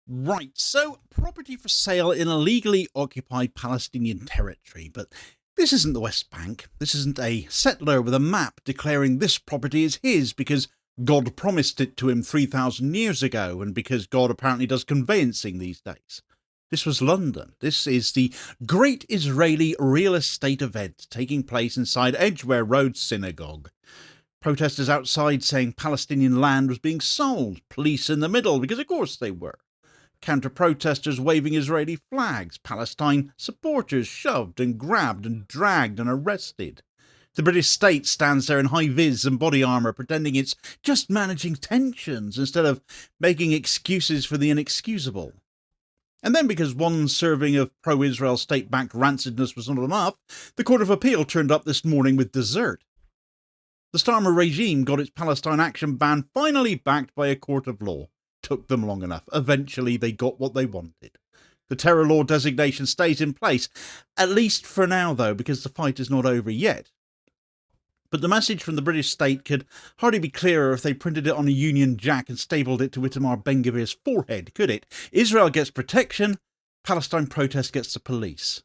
Right, so property for sale in illegally occupied Palestinian territory, but this isn't the West Bank. This isn't a settler with a map declaring this property is his because God promised it to him 3,000 years ago and because God apparently does conveyancing these days. This was London. This is the Great Israeli Real Estate event taking place inside Edgware Road Synagogue. Protesters outside saying Palestinian land was being sold, police in the middle, because of course they were. Counter-protesters waving Israeli flags, Palestine supporters shoved and grabbed and dragged and arrested. The British state stands there in high-vis and body armour pretending it's just managing tensions instead of making excuses for the inexcusable. And then because one serving of pro-Israel state-backed rancidness was not enough, the Court of Appeal turned up this morning with dessert. The Starmer regime got its Palestine Action ban finally backed by a court of law. Took them long enough. Eventually they got what they wanted. The terror law designation stays in place, at least for now though, because the fight is not over yet. But the message from the British state could hardly be clearer if they printed it on a Union Jack and stapled it to Itamar Ben-Gvir's forehead, could it? Israel gets protection, Palestine protest gets the police.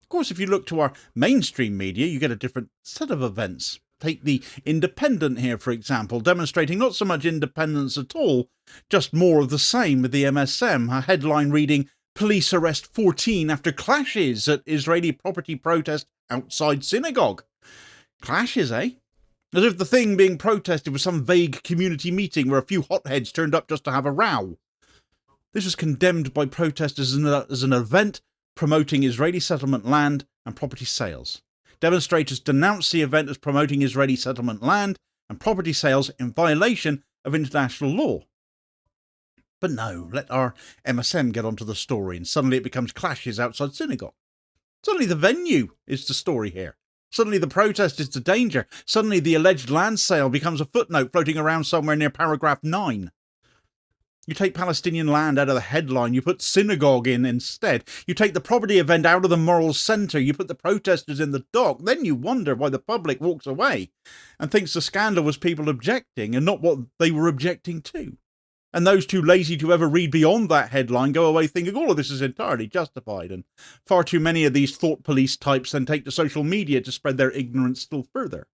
Of course, if you look to our mainstream media, you get a different set of events. Take the Independent here, for example, demonstrating not so much independence at all, just more of the same with the MSM, a headline reading, Police arrest 14 after clashes at Israeli property protest outside synagogue. Clashes, eh? As if the thing being protested was some vague community meeting where a few hotheads turned up just to have a row. This was condemned by protesters as an event promoting Israeli settlement land and property sales. Demonstrators denounced the event as promoting Israeli settlement land and property sales in violation of international law. But no, let our MSM get onto the story and suddenly it becomes clashes outside synagogue. Suddenly the venue is the story here. Suddenly the protest is the danger. Suddenly the alleged land sale becomes a footnote floating around somewhere near paragraph 9. You take Palestinian land out of the headline, you put synagogue in instead. You take the property event out of the moral centre, you put the protesters in the dock. Then you wonder why the public walks away and thinks the scandal was people objecting and not what they were objecting to. And those too lazy to ever read beyond that headline go away thinking all of this is entirely justified. And far too many of these thought police types then take to social media to spread their ignorance still further.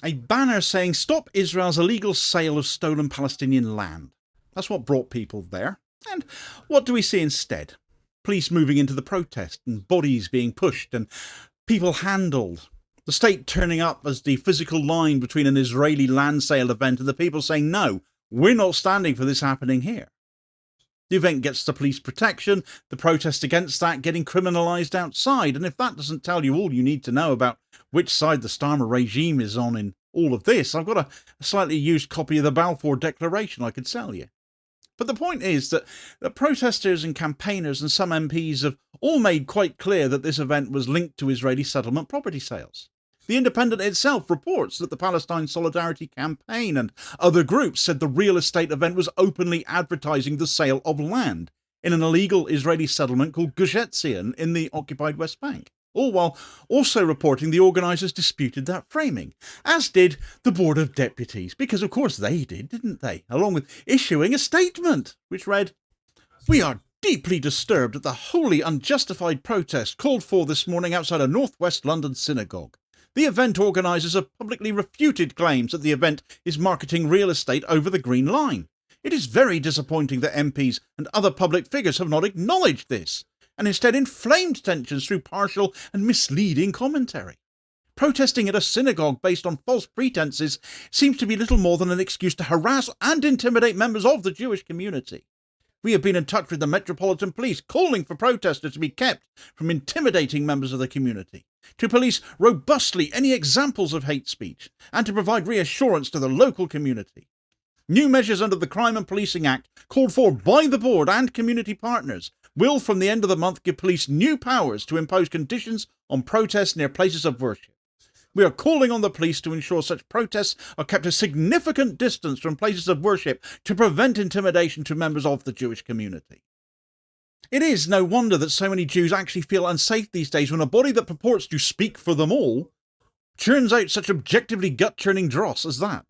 A banner saying, stop Israel's illegal sale of stolen Palestinian land. That's what brought people there. And what do we see instead? Police moving into the protest and bodies being pushed and people handled. The state turning up as the physical line between an Israeli land sale event and the people saying, no, we're not standing for this happening here. The event gets the police protection, the protest against that getting criminalised outside. And if that doesn't tell you all you need to know about which side the Starmer regime is on in all of this, I've got a slightly used copy of the Balfour Declaration I could sell you. But the point is that the protesters and campaigners and some MPs have all made quite clear that this event was linked to Israeli settlement property sales. The Independent itself reports that the Palestine Solidarity Campaign and other groups said the real estate event was openly advertising the sale of land in an illegal Israeli settlement called Gush Etzion in the occupied West Bank, all while also reporting the organisers disputed that framing, as did the Board of Deputies, because of course they did, didn't they, along with issuing a statement which read, "We are deeply disturbed at the wholly unjustified protest called for this morning outside a northwest London synagogue. The event organisers have publicly refuted claims that the event is marketing real estate over the Green Line. It is very disappointing that MPs and other public figures have not acknowledged this. and instead inflamed tensions through partial and misleading commentary. Protesting at a synagogue based on false pretenses seems to be little more than an excuse to harass and intimidate members of the Jewish community. We have been in touch with the Metropolitan Police, calling for protesters to be kept from intimidating members of the community, to police robustly any examples of hate speech, and to provide reassurance to the local community. New measures under the Crime and Policing Act, called for by the board and community partners, will from the end of the month give police new powers to impose conditions on protests near places of worship. We are calling on the police to ensure such protests are kept a significant distance from places of worship to prevent intimidation to members of the Jewish community. It is no wonder that so many Jews actually feel unsafe these days when a body that purports to speak for them all churns out such objectively gut-churning dross as that.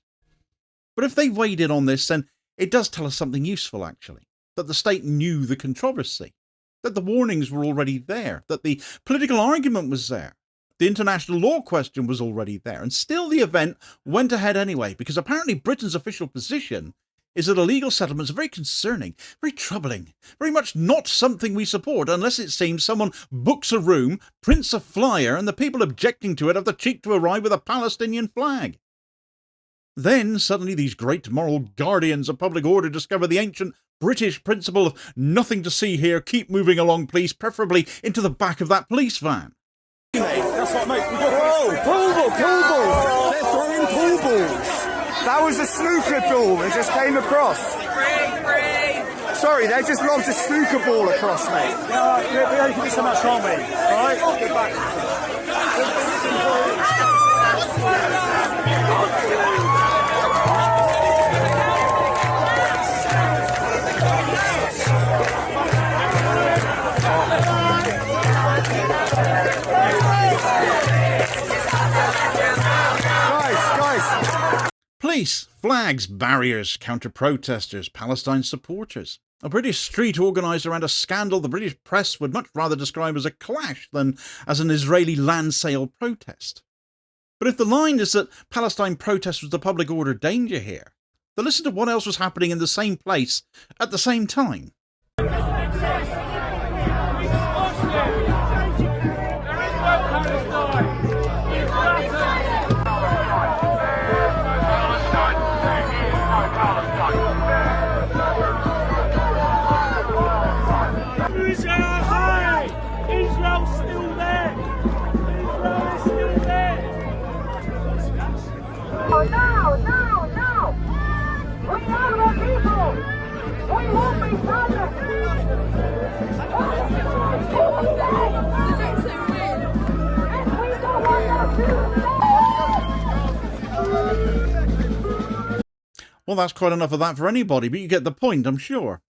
But if they weighed in on this, then it does tell us something useful, actually. That the state knew the controversy, that the warnings were already there, that the political argument was there. The international law question was already there, and still the event went ahead anyway, because apparently Britain's official position is that illegal settlements are very concerning, very troubling, very much not something we support unless it seems someone books a room, prints a flyer, and the people objecting to it have the cheek to arrive with a Palestinian flag. Then suddenly these great moral guardians of public order discover the ancient British principle of nothing to see here, keep moving along please, preferably into the back of that police van. That's what makes me go, oh, pool balls! They're throwing pool balls! That was a snooker ball that just came across. Free! Sorry, they just lobbed a snooker ball across me. We only can do so much, can't we? Alright? Get back. Police, flags, barriers, counter-protesters, Palestine supporters. A British street organised around a scandal the British press would much rather describe as a clash than as an Israeli land sale protest. But if the line is that Palestine protest was the public order danger here, then listen to what else was happening in the same place at the same time. No! We are the people! We won't be silent! And we don't want to. Well, that's quite enough of that for anybody, but you get the point, I'm sure.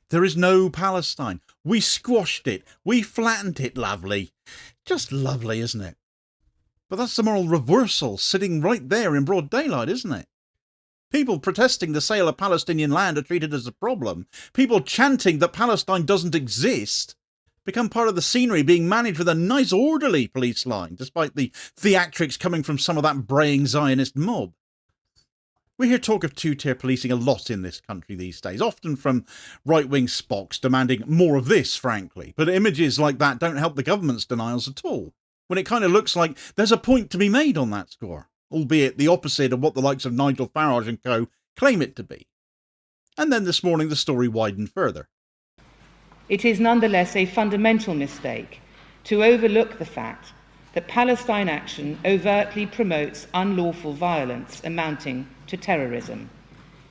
There is no Palestine. We squashed it. We flattened it, lovely. Just lovely, isn't it? But that's the moral reversal sitting right there in broad daylight, isn't it? People protesting the sale of Palestinian land are treated as a problem. People chanting that Palestine doesn't exist become part of the scenery being managed with a nice orderly police line, despite the theatrics coming from some of that braying Zionist mob. We hear talk of two-tier policing a lot in this country these days, often from right-wing spocks demanding more of this, frankly. But images like that don't help the government's denials at all, when it kind of looks like there's a point to be made on that score, albeit the opposite of what the likes of Nigel Farage and co claim it to be. And then this morning the story widened further. It is nonetheless a fundamental mistake to overlook the fact that Palestine Action overtly promotes unlawful violence amounting to terrorism.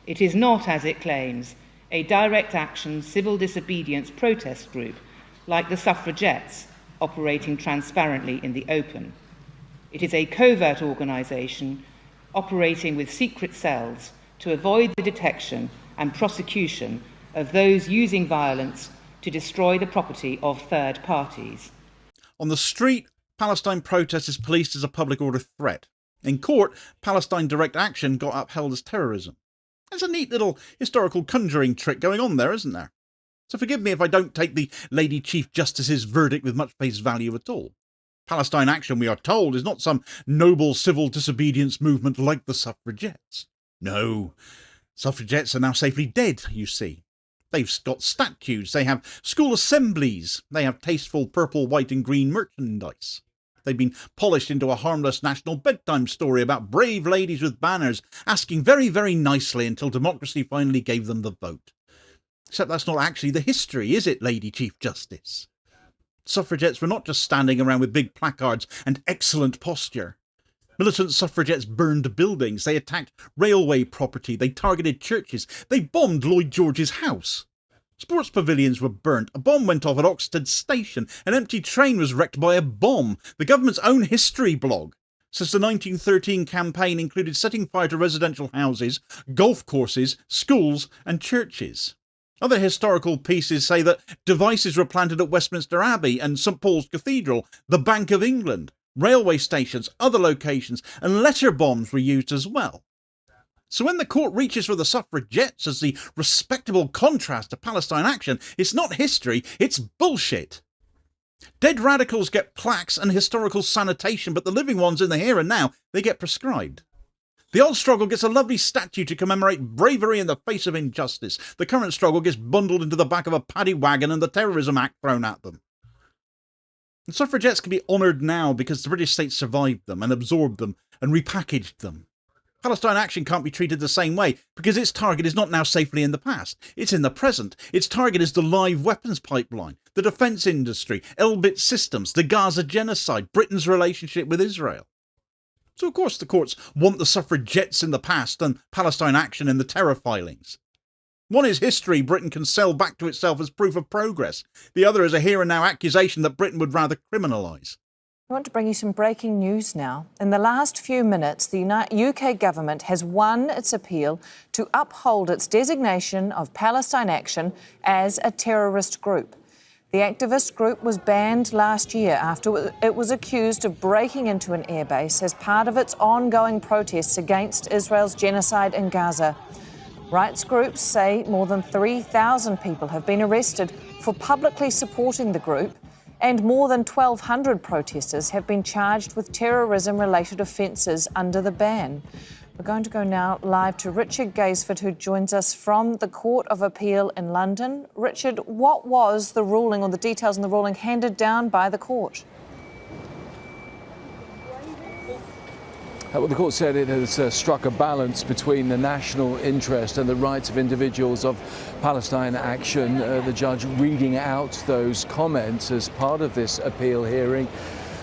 It is not, as it claims, a direct action civil disobedience protest group like the Suffragettes operating transparently in the open. It is a covert organisation operating with secret cells to avoid the detection and prosecution of those using violence to destroy the property of third parties. On the street, Palestine protest is policed as a public order threat. In court, Palestine direct action got upheld as terrorism. There's a neat little historical conjuring trick going on there, isn't there? So forgive me if I don't take the Lady Chief Justice's verdict with much face value at all. Palestine Action, we are told, is not some noble civil disobedience movement like the Suffragettes. No, Suffragettes are now safely dead, you see. They've got statues, they have school assemblies, they have tasteful purple, white and green merchandise. They've been polished into a harmless national bedtime story about brave ladies with banners asking very, very nicely until democracy finally gave them the vote. Except that's not actually the history, is it, Lady Chief Justice? Suffragettes were not just standing around with big placards and excellent posture. Militant suffragettes burned buildings, they attacked railway property, they targeted churches, they bombed Lloyd George's house. Sports pavilions were burnt, a bomb went off at Oxted Station, an empty train was wrecked by a bomb. The government's own history blog says the 1913 campaign included setting fire to residential houses, golf courses, schools and churches. Other historical pieces say that devices were planted at Westminster Abbey and St Paul's Cathedral, the Bank of England, railway stations, other locations, and letter bombs were used as well. So when the court reaches for the suffragettes as the respectable contrast to Palestine Action, it's not history, it's bullshit. Dead radicals get plaques and historical sanitation, but the living ones in the here and now, they get prescribed. The old struggle gets a lovely statue to commemorate bravery in the face of injustice. The current struggle gets bundled into the back of a paddy wagon and the Terrorism Act thrown at them. And suffragettes can be honoured now because the British state survived them and absorbed them and repackaged them. Palestine Action can't be treated the same way because its target is not now safely in the past. It's in the present. Its target is the live weapons pipeline, the defence industry, Elbit systems, the Gaza genocide, Britain's relationship with Israel. So of course the courts want the suffragettes in the past and Palestine Action in the terror filings. One is history Britain can sell back to itself as proof of progress. The other is a here and now accusation that Britain would rather criminalise. I want to bring you some breaking news now. In the last few minutes, the UK government has won its appeal to uphold its designation of Palestine Action as a terrorist group. The activist group was banned last year after it was accused of breaking into an airbase as part of its ongoing protests against Israel's genocide in Gaza. Rights groups say more than 3,000 people have been arrested for publicly supporting the group, and more than 1,200 protesters have been charged with terrorism-related offences under the ban. We're going to go now live to Richard Gaisford, who joins us from the Court of Appeal in London. Richard, what was the ruling, or the details in the ruling, handed down by the court? Well, the court said it has struck a balance between the national interest and the rights of individuals of Palestine Action. The judge, reading out those comments as part of this appeal hearing,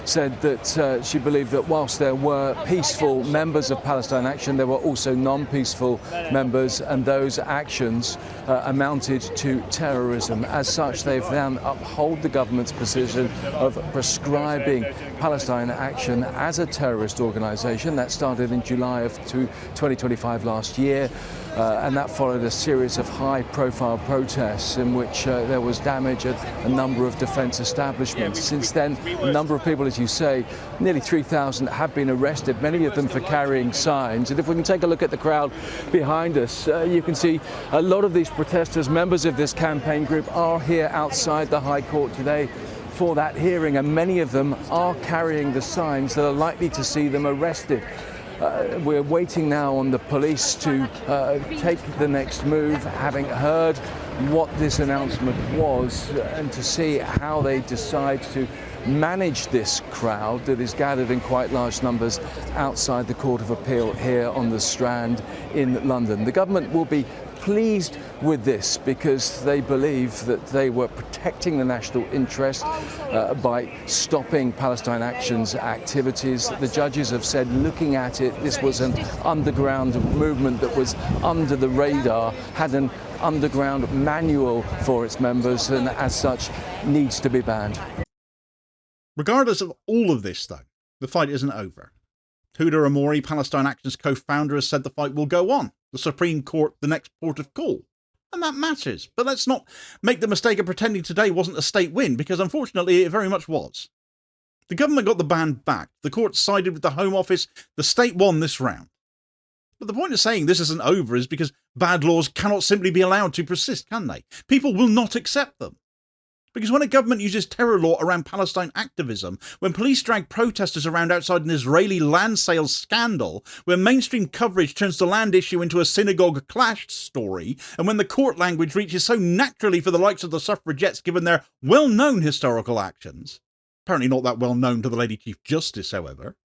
said that she believed that whilst there were peaceful members of Palestine Action, there were also non-peaceful members, and those actions amounted to terrorism. As such, they've then upheld the government's position of prescribing Palestine Action as a terrorist organisation. That started in July of 2025 last year. And that followed a series of high-profile protests in which there was damage at a number of defence establishments. Since then, a number of people, as you say, nearly 3,000 have been arrested, many of them for carrying signs. And if we can take a look at the crowd behind us, you can see a lot of these protesters, members of this campaign group, are here outside the High Court today for that hearing, and many of them are carrying the signs that are likely to see them arrested. We're waiting now on the police to take the next move, having heard what this announcement was, and to see how they decide to manage this crowd that is gathered in quite large numbers outside the Court of Appeal here on the Strand in London. The government will be pleased with this because they believe that they were protecting the national interest by stopping Palestine Action's activities. The judges have said, looking at it, this was an underground movement that was under the radar, had an underground manual for its members, and as such needs to be banned. Regardless of all of this, though, the fight isn't over. Huda Amori, Palestine Action's co-founder, has said the fight will go on. The Supreme Court, the next port of call. And that matters. But let's not make the mistake of pretending today wasn't a state win, because unfortunately it very much was. The government got the ban back. The court sided with the Home Office. The state won this round. But the point of saying this isn't over is because bad laws cannot simply be allowed to persist, can they? People will not accept them. Because when a government uses terror law around Palestine activism, when police drag protesters around outside an Israeli land sales scandal, when mainstream coverage turns the land issue into a synagogue clash story, and when the court language reaches so naturally for the likes of the Suffragettes given their well-known historical actions, apparently not that well-known to the Lady Chief Justice, however,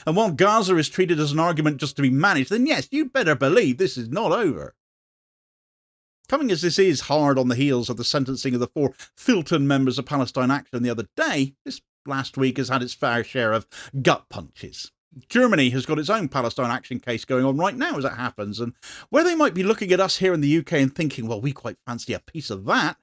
and while Gaza is treated as an argument just to be managed, then yes, you'd better believe this is not over. Coming as this is hard on the heels of the sentencing of the 4 Filton members of Palestine Action the other day, this last week has had its fair share of gut punches. Germany has got its own Palestine Action case going on right now as it happens, and where they might be looking at us here in the UK and thinking, well, we quite fancy a piece of that,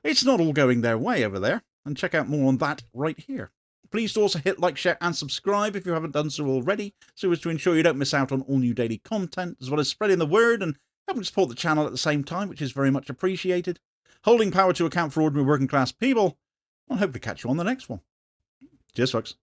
it's not all going their way over there, and check out more on that right here. Please do also hit like, share and subscribe if you haven't done so already, so as to ensure you don't miss out on all new daily content, as well as spreading the word and helping to support the channel at the same time, which is very much appreciated. Holding power to account for ordinary working class people. I'll hope to catch you on the next one. Cheers, folks.